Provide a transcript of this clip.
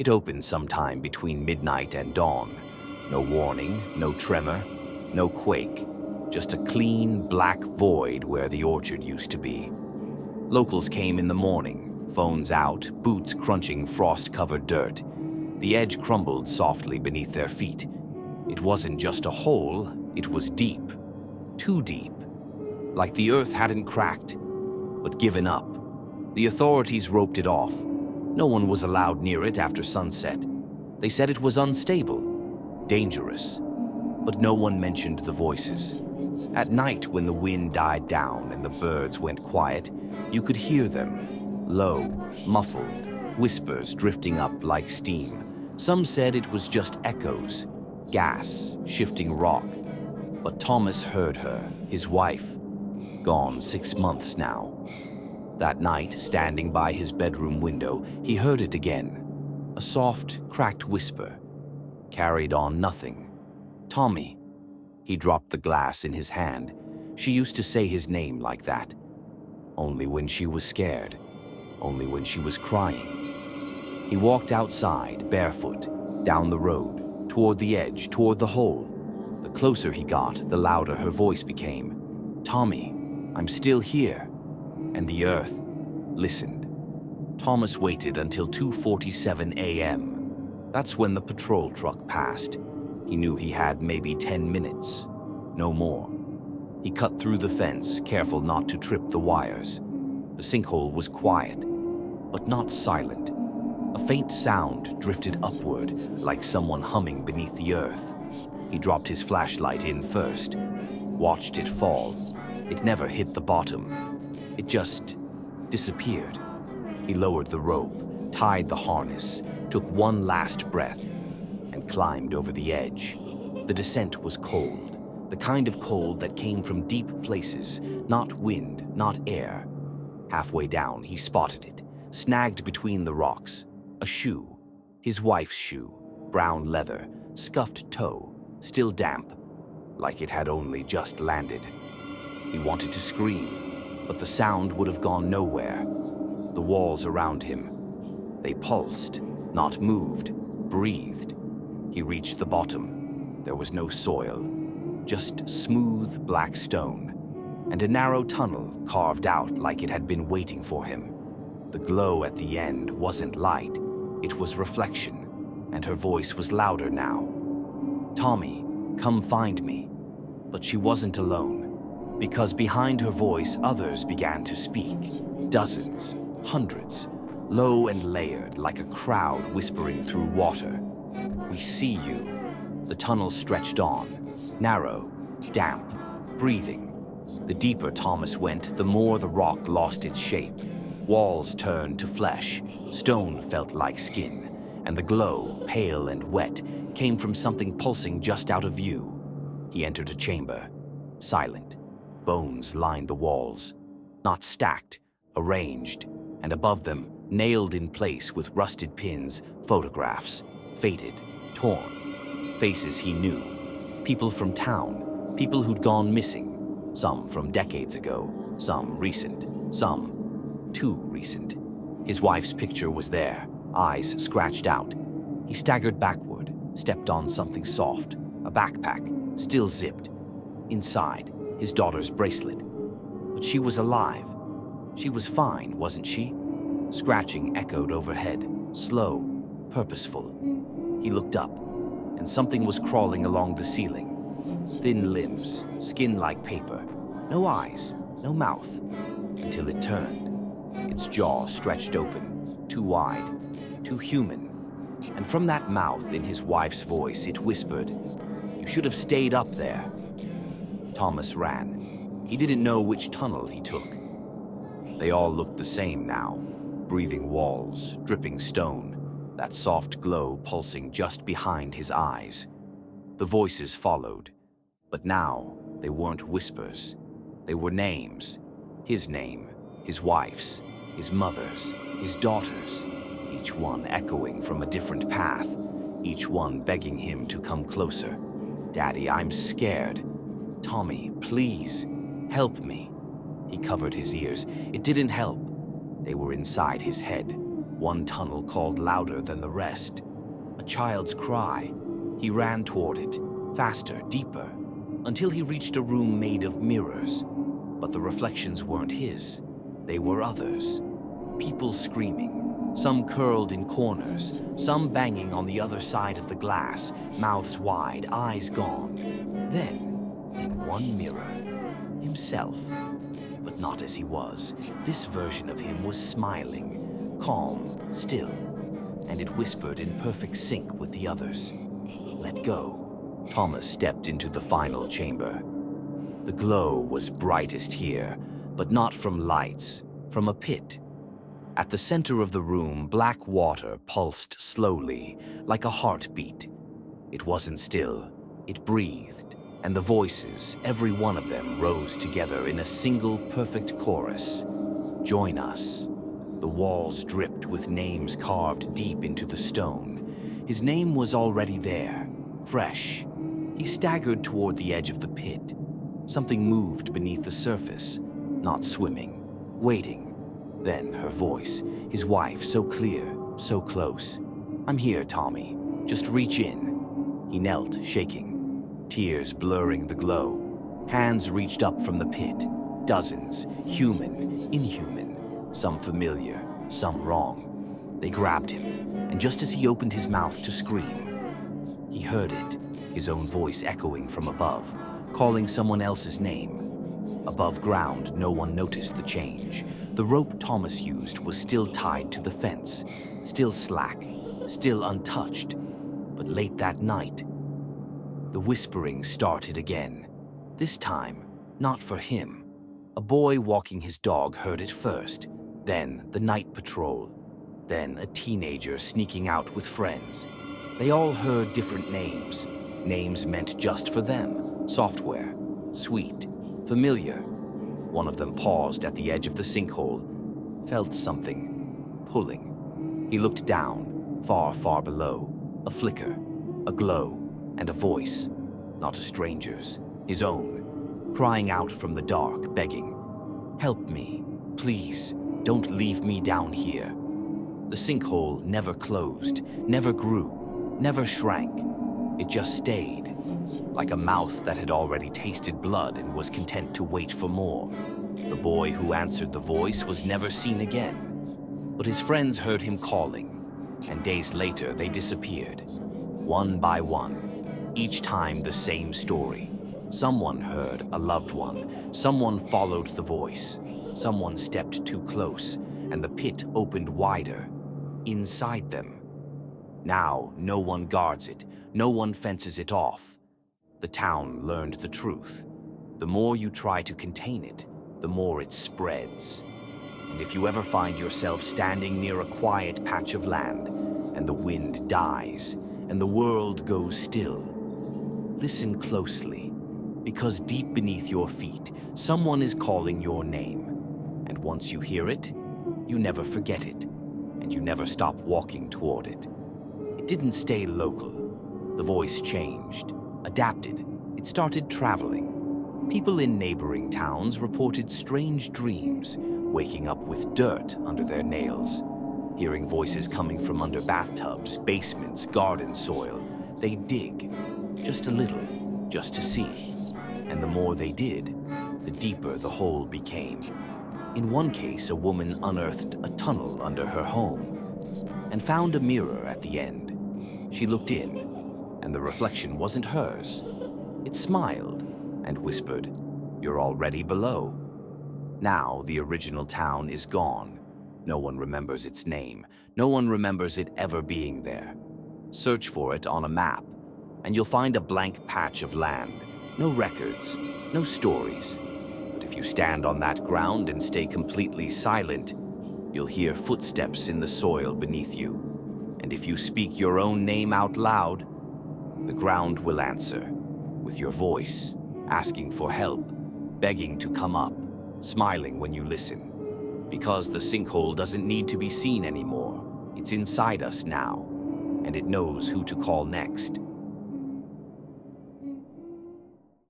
It opened sometime between midnight and dawn. No warning, no tremor, no quake, just a clean, black void where the orchard used to be. Locals came in the morning, phones out, boots crunching frost-covered dirt. The edge crumbled softly beneath their feet. It wasn't just a hole, it was deep. Too deep. Like the earth hadn't cracked, but given up. The authorities roped it off. No one was allowed near it after sunset. They said it was unstable, dangerous. But no one mentioned the voices. At night, when the wind died down and the birds went quiet, you could hear them, low, muffled, whispers drifting up like steam. Some said it was just echoes, gas, shifting rock. But Thomas heard her, his wife, gone 6 months now. That night, standing by his bedroom window, he heard it again. A soft, cracked whisper. Carried on nothing. Tommy. He dropped the glass in his hand. She used to say his name like that. Only when she was scared. Only when she was crying. He walked outside, barefoot, down the road, toward the edge, toward the hole. The closer he got, the louder her voice became. Tommy, I'm still here. And the earth listened. Thomas waited until 2:47 a.m. That's when the patrol truck passed. He knew he had maybe 10 minutes, no more. He cut through the fence, careful not to trip the wires. The sinkhole was quiet, but not silent. A faint sound drifted upward, like someone humming beneath the earth. He dropped his flashlight in first, watched it fall. It never hit the bottom. It just disappeared. He lowered the rope, tied the harness, took one last breath, and climbed over the edge. The descent was cold, the kind of cold that came from deep places, not wind, not air. Halfway down, he spotted it, snagged between the rocks. A shoe, his wife's shoe, brown leather, scuffed toe, still damp, like it had only just landed. He wanted to scream, but the sound would have gone nowhere. The walls around him, they pulsed, not moved, breathed. He reached the bottom. There was no soil, just smooth black stone, and a narrow tunnel carved out like it had been waiting for him. The glow at the end wasn't light, it was reflection, and her voice was louder now. Tommy, come find me. But she wasn't alone, because behind her voice others began to speak. Dozens, hundreds, low and layered like a crowd whispering through water. We see you. The tunnel stretched on, narrow, damp, breathing. The deeper Thomas went, the more the rock lost its shape. Walls turned to flesh, stone felt like skin, and the glow, pale and wet, came from something pulsing just out of view. He entered a chamber, silent. Bones lined the walls, not stacked, arranged, and above them, nailed in place with rusted pins, photographs, faded, torn. Faces he knew, people from town, people who'd gone missing, some from decades ago, some recent, some too recent. His wife's picture was there, eyes scratched out. He staggered backward, stepped on something soft, a backpack, still zipped. Inside, his daughter's bracelet. But she was alive. She was fine, wasn't she? Scratching echoed overhead, slow, purposeful. He looked up, and something was crawling along the ceiling. Thin limbs, skin like paper, no eyes, no mouth, until it turned. Its jaw stretched open, too wide, too human. And from that mouth, in his wife's voice, it whispered, "You should have stayed up there." Thomas ran. He didn't know which tunnel he took. They all looked the same now. Breathing walls, dripping stone, that soft glow pulsing just behind his eyes. The voices followed, but now they weren't whispers. They were names. His name, his wife's, his mother's, his daughter's, each one echoing from a different path, each one begging him to come closer. "Daddy, I'm scared. Tommy, please, help me." He covered his ears. It didn't help. They were inside his head. One tunnel called louder than the rest. A child's cry. He ran toward it, faster, deeper, until he reached a room made of mirrors. But the reflections weren't his. They were others. People screaming, some curled in corners, some banging on the other side of the glass, mouths wide, eyes gone. Then, in one mirror, himself. But not as he was. This version of him was smiling, calm, still, and it whispered in perfect sync with the others. Let go. Thomas stepped into the final chamber. The glow was brightest here, but not from lights, from a pit. At the center of the room, black water pulsed slowly, like a heartbeat. It wasn't still, it breathed, and the voices, every one of them, rose together in a single perfect chorus. Join us. The walls dripped with names carved deep into the stone. His name was already there, fresh. He staggered toward the edge of the pit. Something moved beneath the surface, not swimming, waiting. Then her voice, his wife, so clear, so close. I'm here, Tommy. Just reach in. He knelt, shaking, tears blurring the glow. Hands reached up from the pit. Dozens, human, inhuman, some familiar, some wrong. They grabbed him, and just as he opened his mouth to scream, he heard it, his own voice echoing from above, calling someone else's name. Above ground, no one noticed the change. The rope Thomas used was still tied to the fence, still slack, still untouched. But late that night, the whispering started again. This time, not for him. A boy walking his dog heard it first, then the night patrol, then a teenager sneaking out with friends. They all heard different names, names meant just for them, software, sweet, familiar. One of them paused at the edge of the sinkhole, felt something pulling. He looked down, far, far below. A flicker, a glow, and a voice, not a stranger's, his own, crying out from the dark, begging, "Help me, please, don't leave me down here." The sinkhole never closed, never grew, never shrank. It just stayed, like a mouth that had already tasted blood and was content to wait for more. The boy who answered the voice was never seen again, but his friends heard him calling, and days later they disappeared, one by one, each time the same story. Someone heard a loved one, someone followed the voice, someone stepped too close, and the pit opened wider, inside them. Now no one guards it, no one fences it off. The town learned the truth. The more you try to contain it, the more it spreads. And if you ever find yourself standing near a quiet patch of land, and the wind dies, and the world goes still, listen closely, because deep beneath your feet, someone is calling your name. And once you hear it, you never forget it, and you never stop walking toward it. It didn't stay local. The voice changed, adapted. It started traveling. People in neighboring towns reported strange dreams, waking up with dirt under their nails, hearing voices coming from under bathtubs, basements, garden soil. They dig, just a little, just to see. And the more they did, the deeper the hole became. In one case, a woman unearthed a tunnel under her home and found a mirror at the end. She looked in, and the reflection wasn't hers. It smiled and whispered, "You're already below." Now the original town is gone. No one remembers its name. No one remembers it ever being there. Search for it on a map, and you'll find a blank patch of land. No records, no stories. But if you stand on that ground and stay completely silent, you'll hear footsteps in the soil beneath you. And if you speak your own name out loud, the ground will answer, with your voice, asking for help, begging to come up, smiling when you listen. Because the sinkhole doesn't need to be seen anymore. It's inside us now, and it knows who to call next.